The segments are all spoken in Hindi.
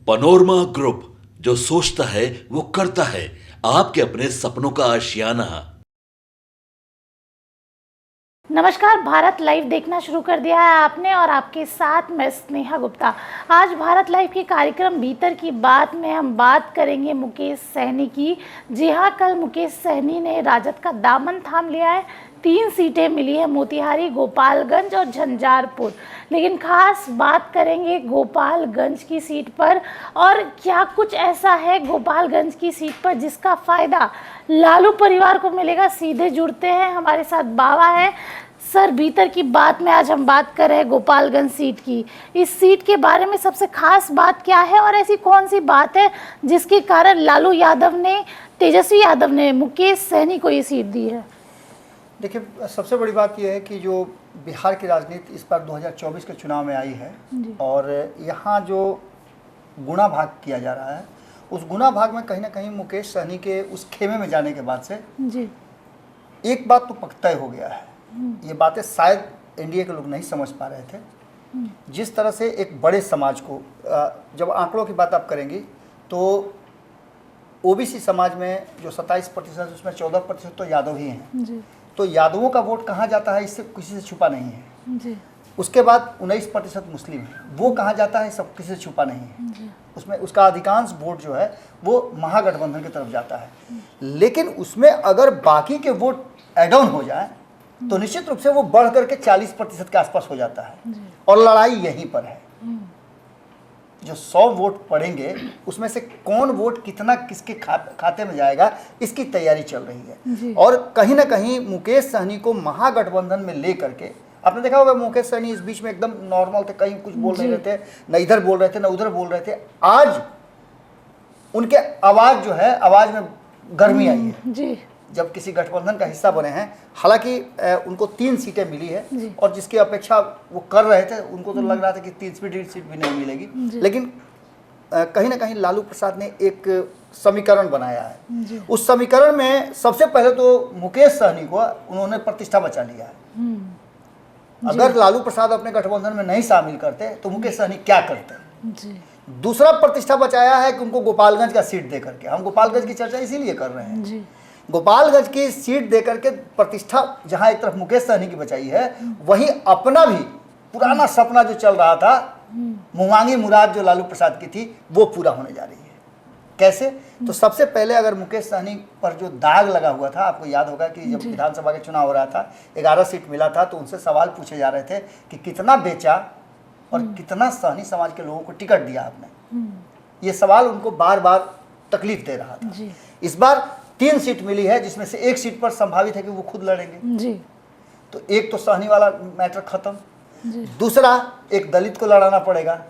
पनोरमा ग्रुप, जो सोचता है वो करता है। आपके अपने सपनों का आशियाना। नमस्कार, भारत लाइव देखना शुरू कर दिया है आपने और आपके साथ मैं स्नेहा गुप्ता। आज भारत लाइव के कार्यक्रम भीतर की बात में हम बात करेंगे मुकेश सहनी की। जी हाँ, कल मुकेश सहनी ने राजद का दामन थाम लिया है। 3 सीटें मिली है, मोतिहारी, गोपालगंज और झंझारपुर। लेकिन खास बात करेंगे गोपालगंज की सीट पर, और क्या कुछ ऐसा है गोपालगंज की सीट पर जिसका फ़ायदा लालू परिवार को मिलेगा। सीधे जुड़ते हैं, हमारे साथ बाबा है। सर, भीतर की बात में आज हम बात कर रहे हैं गोपालगंज सीट की। इस सीट के बारे में सबसे खास बात क्या है और ऐसी कौन सी बात है जिसके कारण लालू यादव ने, तेजस्वी यादव ने मुकेश सहनी को ये सीट दी है? देखिए, सबसे बड़ी बात यह है कि जो बिहार की राजनीति इस बार 2024 के चुनाव में आई है और यहाँ जो गुणा भाग किया जा रहा है, उस गुणा भाग में कहीं ना कहीं मुकेश सहनी के उस खेमे में जाने के बाद से जी, एक बात तो पक्का हो गया है। ये बातें शायद एनडीए के लोग नहीं समझ पा रहे थे। जिस तरह से एक बड़े समाज को, जब आंकड़ों की बात आप करेंगी तो ओबीसी समाज में जो 27% उसमें 14% तो यादव ही हैं। जी, तो यादवों का वोट कहाँ जाता है, इससे किसी से छुपा नहीं है। जी, उसके बाद 19% मुस्लिम है, वो कहाँ जाता है, सब किसी से छुपा नहीं है। उसमें उसका अधिकांश वोट जो है वो महागठबंधन की तरफ जाता है। लेकिन उसमें अगर बाकी के वोट एड ऑन हो जाए तो निश्चित रूप से वो बढ़ करके 40% के आसपास हो जाता है। और लड़ाई यहीं पर है। जो 100 वोट पड़ेंगे उसमें से कौन वोट कितना किसके खाते में जाएगा, इसकी तैयारी चल रही है। और कहीं ना कहीं मुकेश सहनी को महागठबंधन में ले करके, आपने देखा होगा मुकेश सहनी इस बीच में एकदम नॉर्मल थे, कहीं कुछ बोल नहीं रहे थे, न इधर बोल रहे थे न उधर बोल रहे थे। आज उनके आवाज़ जो है, आवाज़ में गर्मी आई है जी, जब किसी गठबंधन का हिस्सा बने हैं। हालांकि उनको 3 सीटें मिली है और जिसकी अपेक्षा वो कर रहे थे, उनको तो लग रहा था कि 3 सीट भी नहीं मिलेगी। लेकिन कहीं ना कहीं लालू प्रसाद ने एक समीकरण बनाया है। उस समीकरण में सबसे पहले तो मुकेश सहनी को उन्होंने प्रतिष्ठा बचा लिया है। अगर लालू प्रसाद अपने गठबंधन में नहीं शामिल करते तो मुकेश सहनी क्या करते। दूसरा प्रतिष्ठा बचाया है कि उनको गोपालगंज का सीट दे करके, हम गोपालगंज की चर्चा इसीलिए कर रहे हैं। गोपालगंज की सीट देकर के प्रतिष्ठा जहां एक तरफ मुकेश सहनी की बचाई है, वहीं अपना भी पुराना सपना जो चल रहा था, मुमांगी मुराद जो लालू प्रसाद की थी, वो पूरा होने जा रही है। कैसे? तो सबसे पहले अगर मुकेश सहनी पर जो दाग लगा हुआ था, आपको याद होगा कि जब विधानसभा के चुनाव हो रहा था, 11 सीट मिला था, तो उनसे सवाल पूछे जा रहे थे कि कितना बेचा और कितना सहनी समाज के लोगों को टिकट दिया आपने। ये सवाल उनको बार बार तकलीफ दे रहा था। इस बार 3 सीट मिली है, जिसमें से 1 सीट पर संभावित है कि वो खुद लड़ेंगे। तो एक तो सहनी वाला मैटर खत्म। दूसरा, एक दलित को लड़ाना पड़ेगा,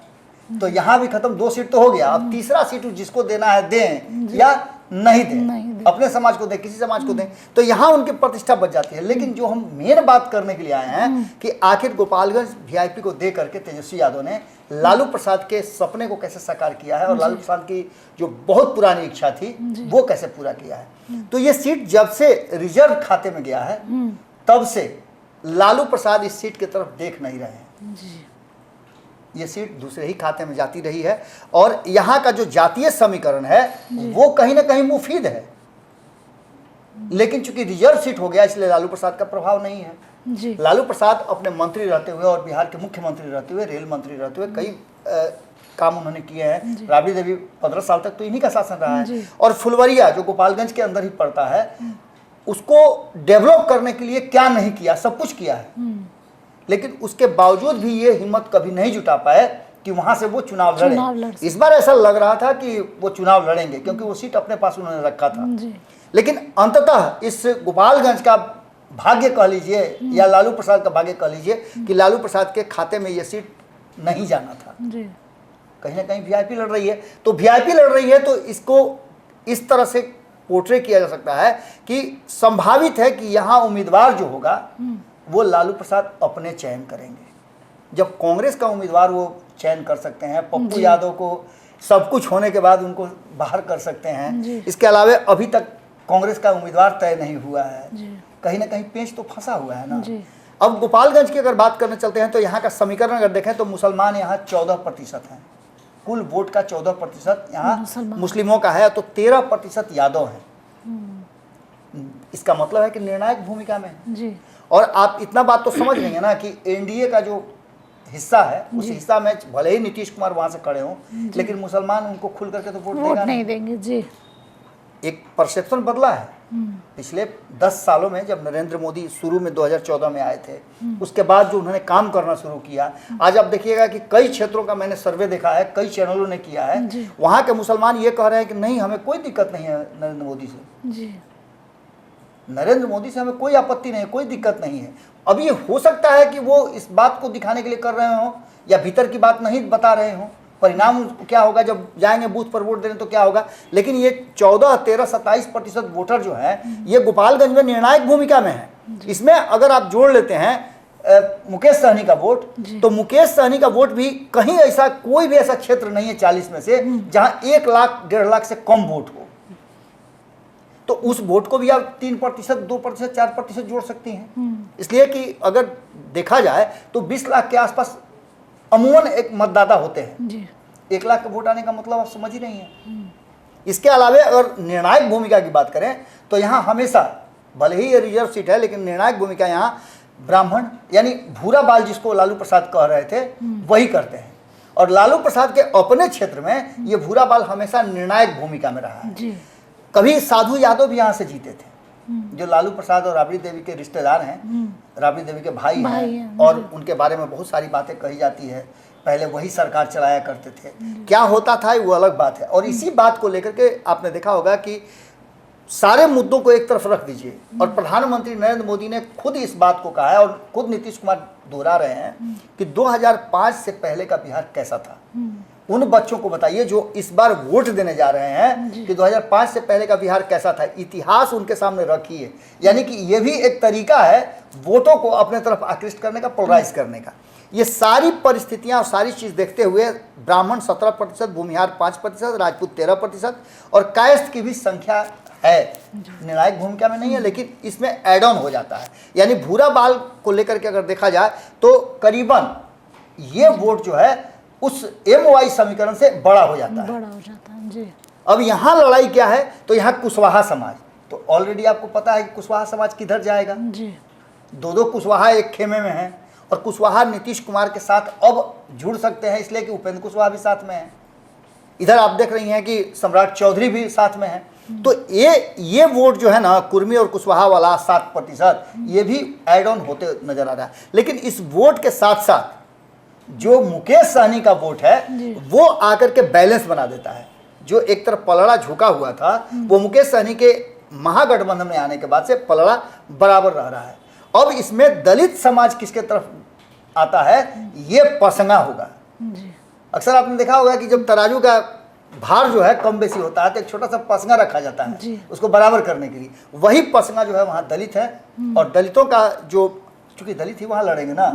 तो यहाँ भी खत्म। 2 सीट तो हो गया। अब तीसरा सीट जिसको देना है दें या नहीं दें, अपने समाज को दें, किसी समाज को दें, तो यहाँ उनकी प्रतिष्ठा बच जाती है। लेकिन जो हम मेन बात करने के लिए आए हैं कि आखिर गोपालगंज वीआईपी को दे करके तेजस्वी यादव ने लालू प्रसाद के सपने को कैसे साकार किया है और लालू प्रसाद की जो बहुत पुरानी इच्छा थी वो कैसे पूरा किया है। तो ये सीट जब से रिजर्व खाते में गया है, तब से लालू प्रसाद इस सीट की तरफ देख नहीं रहे हैं। ये सीट दूसरे ही खाते में जाती रही है और यहाँ का जो जातीय समीकरण है वो कहीं ना कहीं मुफीद है। लेकिन चूंकि रिजर्व सीट हो गया, इसलिए लालू प्रसाद का प्रभाव नहीं है। लालू प्रसाद अपने मंत्री रहते हुए और बिहार के मुख्यमंत्री रहते हुए, रेल मंत्री रहते हुए कई काम उन्होंने किए हैं। राबड़ी देवी 15 साल तक तो इन्हीं का शासन रहा है। और फुलवरिया जो गोपालगंज के अंदर ही पड़ता है, उसको डेवलप करने के लिए क्या नहीं किया, सब कुछ किया है। लेकिन उसके बावजूद भी ये हिम्मत कभी नहीं जुटा पाए कि वहां से वो चुनाव लड़े। इस बार ऐसा लग रहा था कि वो चुनाव लड़ेंगे क्योंकि वो सीट अपने पास उन्होंने रखा था। लेकिन अंततः इस गोपालगंज का भाग्य कह लीजिए या लालू प्रसाद का भाग्य कह लीजिए कि लालू प्रसाद के खाते में ये सीट नहीं जाना था। कहीं ना कहीं वीआईपी लड़ रही है, तो वीआईपी लड़ रही है तो इसको इस तरह से पोर्ट्रे किया जा सकता है कि संभावित है कि यहाँ उम्मीदवार जो होगा वो लालू प्रसाद अपने चयन करेंगे। जब कांग्रेस का उम्मीदवार वो चयन कर सकते हैं, पप्पू यादव को सब कुछ होने के बाद उनको बाहर कर सकते हैं। इसके अलावा अभी तक कांग्रेस का उम्मीदवार तय नहीं हुआ है। कहीं ना कहीं पेंच तो फंसा हुआ है ना। अब गोपालगंज की अगर बात करने चलते हैं तो यहाँ का समीकरण अगर देखें तो मुसलमान यहाँ 14% हैं, कुल वोट का 14% यहाँ मुस्लिमों का है, तो 13% यादव हैं। इसका मतलब है कि निर्णायक भूमिका में है। जी। और आप इतना बात तो समझ रही है ना कि एनडीए का जो हिस्सा है उस हिस्सा में भले ही नीतीश कुमार वहां से खड़े हों, लेकिन मुसलमान उनको खुल करके तो वोट नहीं देंगे। जी। एक परसेप्शन बदला है पिछले 10 सालों में। जब नरेंद्र मोदी शुरू में 2014 में आए थे, उसके बाद जो उन्होंने काम करना शुरू किया, आज आप देखिएगा कि कई क्षेत्रों का मैंने सर्वे देखा है, कई चैनलों ने किया है, वहाँ के मुसलमान ये कह रहे हैं कि नहीं, हमें कोई दिक्कत नहीं है नरेंद्र मोदी से। जी। नरेंद्र मोदी से हमें कोई आपत्ति नहीं है, कोई दिक्कत नहीं है। अब ये हो सकता है कि वो इस बात को दिखाने के लिए कर रहे हों या भीतर की बात नहीं बता रहे हों, परिणाम क्या होगा जब जाएंगे बूथ पर वोट देने तो क्या होगा। लेकिन ये 14, 13, 27% वोटर जो है ये गोपालगंज में निर्णायक भूमिका में है। इसमें अगर आप जोड़ लेते हैं मुकेश सहनी का वोट, तो मुकेश सहनी का वोट भी कहीं ऐसा कोई भी ऐसा क्षेत्र नहीं है 40 में से जहां 1 लाख 1.5 लाख से कम वोट हो। तो उस वोट को भी आप 3%, 2%, 4% जोड़ सकती हैं। इसलिए कि अगर देखा जाए तो 20 लाख के आसपास अमूमन एक मतदाता होते हैं। जी। 1 लाख का वोट आने का मतलब आप समझ ही नहीं है। इसके अलावा अगर निर्णायक भूमिका की बात करें तो यहाँ हमेशा, भले ही ये रिजर्व सीट है, लेकिन निर्णायक भूमिका यहाँ ब्राह्मण यानी भूरा बाल जिसको लालू प्रसाद कह रहे थे वही करते हैं। और लालू प्रसाद के अपने क्षेत्र में ये भूरा बाल हमेशा निर्णायक भूमिका में रहा है। जी। कभी साधु यादव भी यहाँ से जीते थे, जो लालू प्रसाद और राबड़ी देवी के रिश्तेदार हैं, राबड़ी देवी के भाई हैं, और उनके बारे में बहुत सारी बातें कही जाती है। पहले वही सरकार चलाया करते थे, क्या होता था वो अलग बात है। और इसी बात को लेकर के आपने देखा होगा कि सारे मुद्दों को एक तरफ रख दीजिए, और प्रधानमंत्री नरेंद्र मोदी ने खुद इस बात को कहा है और खुद नीतीश कुमार दोहरा रहे हैं कि 2005 से पहले का बिहार कैसा था। उन बच्चों को बताइए जो इस बार वोट देने जा रहे हैं कि 2005 से पहले का बिहार कैसा था, इतिहास उनके सामने रखिए। यानी कि ये भी एक तरीका है वोटों को अपने तरफ आकृष्ट करने का, पोलराइज करने का। ये सारी परिस्थितियां और सारी चीज़ देखते हुए ब्राह्मण 17%, भूमिहार 5%, राजपूत 13% और कायस्थ की भी संख्या है, निर्णायक भूमिका में नहीं है, लेकिन इसमें एड ऑन हो जाता है। यानी भूरा बाल को लेकर के अगर देखा जाए तो करीबन ये वोट जो है उस MY समीकरण से बड़ा हो जाता है। जी। अब यहाँ लड़ाई क्या है, तो यहाँ कुशवाहा समाज, तो ऑलरेडी आपको पता है कि कुशवाहा समाज किधर जाएगा। जी। 2 कुशवाहा एक खेमे में हैं, और कुशवाहा नीतीश कुमार के साथ अब जुड़ सकते हैं इसलिए कि उपेंद्र कुशवाहा भी साथ में है। इधर आप देख रही हैं कि सम्राट चौधरी भी साथ में है। तो ये वोट जो है ना, कुर्मी और कुशवाहा वाला 7%, ये भी एड ऑन होते नजर आ रहा है। लेकिन इस वोट के साथ साथ जो मुकेश सहनी का वोट है वो आकर के बैलेंस बना देता है। जो एक तरफ पलड़ा झुका हुआ था, वो मुकेश सहनी के महागठबंधन में आने के बाद से पलड़ा बराबर रह रहा है। अब इसमें दलित समाज किसके तरफ आता है, ये पसंगा होगा। अक्सर आपने देखा होगा कि जब तराजू का भार जो है कम बेसी होता है तो एक छोटा सा पसंगा रखा जाता है उसको बराबर करने के लिए। वही पसंगा जो है वहाँ दलित है, और दलितों का जो, चूंकि दलित ही वहाँ लड़ेंगे ना,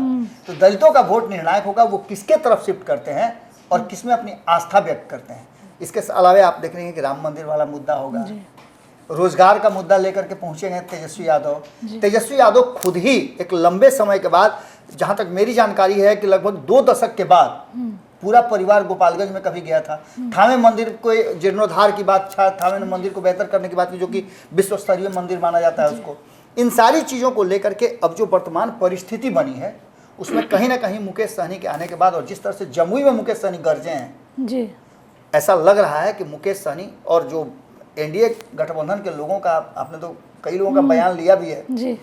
तो दलितों का वोट निर्णायक होगा, वो किसके तरफ शिफ्ट करते हैं और किसमें अपनी आस्था व्यक्त करते हैं। इसके अलावा आप देख रहे हैं कि राम मंदिर वाला मुद्दा होगा, रोजगार का मुद्दा लेकर के पहुंचेंगे तेजस्वी यादव। तेजस्वी यादव खुद ही एक लंबे समय के बाद, जहां तक मेरी जानकारी है कि लगभग 2 दशक के बाद पूरा परिवार गोपालगंज में कभी गया था। थावे मंदिर को जीर्णोद्धार की बात, थावे मंदिर को बेहतर करने की बात की, जो कि विश्व स्तरीय मंदिर माना जाता है उसको। इन सारी चीज़ों को लेकर के अब जो वर्तमान परिस्थिति बनी है उसमें कहीं ना कहीं मुकेश सहनी के आने के बाद, और जिस तरह से जमुई में मुकेश सहनी गरजे हैं जी, ऐसा लग रहा है कि मुकेश सहनी और जो एनडीए गठबंधन के लोगों का, आपने तो कई लोगों का बयान लिया भी है जी,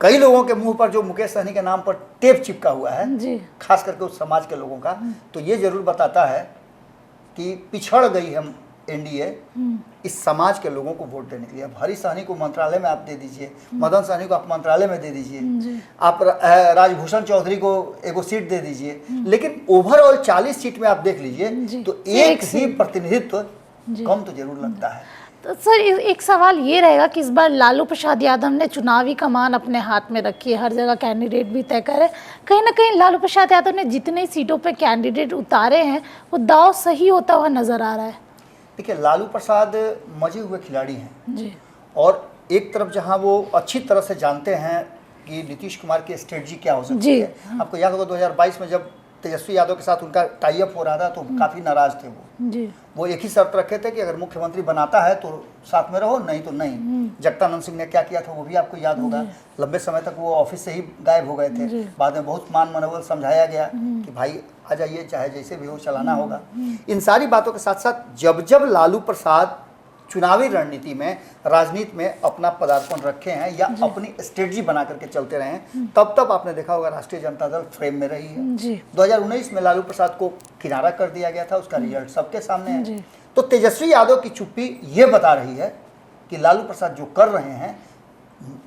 कई लोगों के मुंह पर जो मुकेश सहनी के नाम पर टेप चिपका हुआ है जी, खास करके उस समाज के लोगों का, तो ये जरूर बताता है कि पिछड़ गई हम एनडीए इस समाज के लोगों को वोट देने के लिए। अब हरी सहनी को मंत्रालय में आप दे दीजिए, मदन सहनी को आप मंत्रालय में दे दीजिए, आप राजभूषण चौधरी को एगो सीट दे दीजिए, लेकिन ओवरऑल 40 सीट में आप देख लीजिए तो एक ही प्रतिनिधित्व कम तो जरूर लगता है। तो सर एक सवाल ये रहेगा कि इस बार लालू प्रसाद यादव ने चुनावी कमान अपने हाथ में रखी है, हर जगह कैंडिडेट भी तय करे। कहीं ना कहीं लालू प्रसाद यादव ने जितने सीटों पे कैंडिडेट उतारे हैं वो दाव सही होता हुआ नजर आ रहा है। देखिए, लालू प्रसाद मजे हुए खिलाड़ी हैं जी, और एक तरफ जहां वो अच्छी तरह से जानते हैं कि नीतीश कुमार की स्ट्रेटजी क्या हो सकती है। आपको याद होगा 2022 में जब तेजस्वी यादव के साथ उनका टाई अप हो रहा था तो काफ़ी नाराज थे वो एक ही शर्त रखे थे कि अगर मुख्यमंत्री बनाता है तो साथ में रहो, नहीं तो नहीं। जगदानंद सिंह ने क्या किया था वो भी आपको याद होगा। लंबे समय तक वो ऑफिस से ही गायब हो गए थे। बाद में बहुत मान मनोबल समझाया गया कि भाई आ जाइए, चाहे जैसे भी हो चलाना होगा। इन सारी बातों के साथ साथ जब जब लालू प्रसाद चुनावी रणनीति में, राजनीति में अपना पदार्पण रखे हैं या अपनी स्ट्रेटजी बना करके चलते रहे हैं, तब तब आपने देखा होगा राष्ट्रीय जनता दल फ्रेम में रही है। 2019 में लालू प्रसाद को किनारा कर दिया गया था, उसका रिजल्ट सबके सामने है। तो तेजस्वी यादव की चुप्पी ये बता रही है कि लालू प्रसाद जो कर रहे हैं,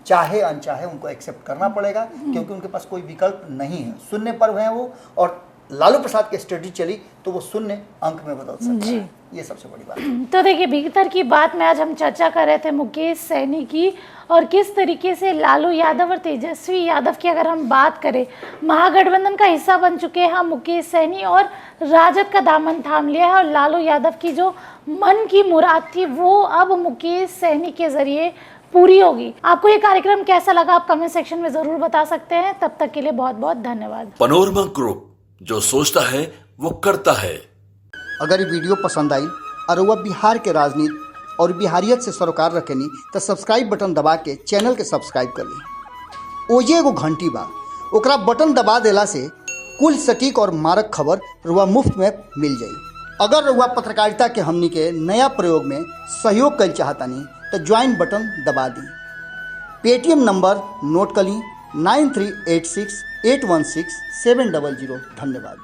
चाहे अनचाहे उनको एक्सेप्ट करना पड़ेगा, क्योंकि उनके पास कोई विकल्प नहीं है। शून्य पर हैं वो, और लालू प्रसाद की स्ट्रेटजी चली तो वो शून्य अंक में बदल सकता है। ये सबसे बड़ी बात है। तो देखिए, भीतर की बात में आज हम चर्चा कर रहे थे मुकेश सहनी की, और किस तरीके से लालू यादव और तेजस्वी यादव की अगर हम बात करें, महागठबंधन का हिस्सा बन चुके हैं मुकेश सहनी, और राजद का दामन थाम लिया है, और लालू यादव की जो मन की मुराद थी वो अब मुकेश सहनी के जरिए पूरी होगी। आपको ये कार्यक्रम कैसा लगा आप कमेंट सेक्शन में जरूर बता सकते हैं। तब तक के लिए बहुत बहुत धन्यवाद। पनोरमा ग्रुप, जो सोचता है वो करता है। अगर ये वीडियो पसंद आई और वह बिहार के राजनीति और बिहारियत से सरोकार रखेनी तो सब्सक्राइब बटन दबा के चैनल के सब्सक्राइब कर ली। ओजे एगो घंटी बा, ओकरा बटन दबा देला से कुल सटीक और मारक खबर रुआ मुफ्त में मिल जाई। अगर रुआ पत्रकारिता के हमनी के नया प्रयोग में सहयोग कर चाहतानी तो ज्वाइन बटन दबा दी। पेटीएम नंबर नोट कर ली 9386816700। धन्यवाद।